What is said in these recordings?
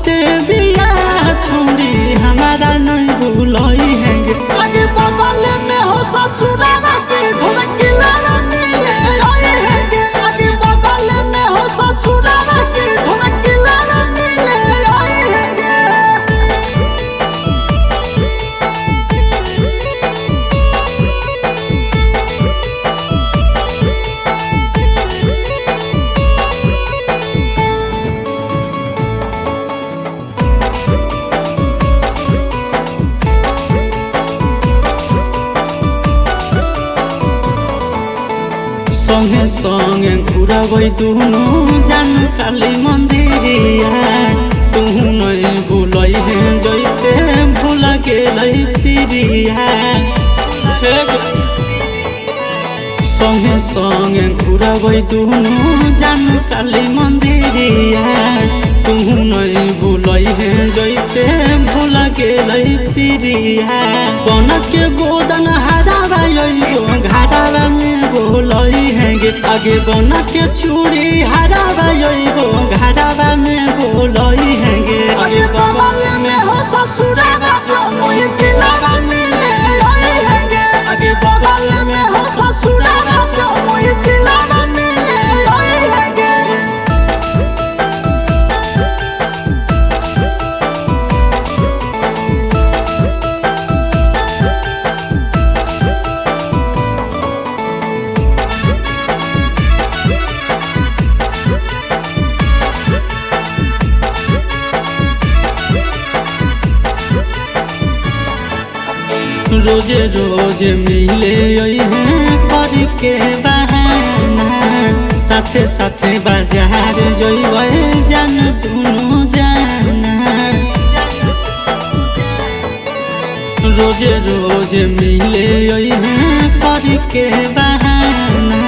सोचते बिया छोड़ी हमारा नहीं भूलई हैंगे। आगे बगल में हो ससुरारा के धड़किला मिले आई हैंगे। आगे बगल में हो ससुरारा के धड़किला मिले आई हैंगे। संगे संगे घुराबै दुनु जान काली मंदिरिया। तू नहीं भूलई है जैसे भूल गेलै प्रिया। संगे संगे घुराबै दुनु जान काली मंदिरिया। तू नहीं भूलई है जैसे भूल गेलै प्रिया। बन के गोदन हरावा घाटावा में बोलई हैंगे। आगे बन के चूड़ी हरावा घाटावा में बोलई हैंगे। आगे बगल में हो ससुरारा मोहि जिलावा मिले आई हैंगे। आगे बगल में हो ससुरारा मोहि जिलावा मिले आई हैंगे। रोजे रोजे मिले हैं पर के बहाना। साथे साथे बाजार जइबै जान दुनु जाना। रोजे रोजे मिले हैं पर के बहाना।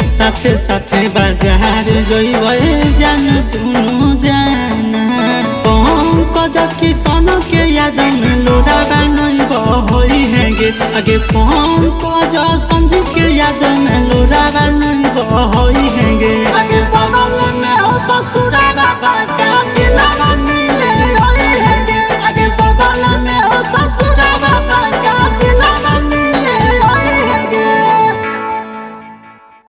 साथे साथे बाजार जइबै जान दुनु जाना। पंकज किशन के याद में लोरावा नहीं बहई हैंगे। आगे पंकज संजीव के याद में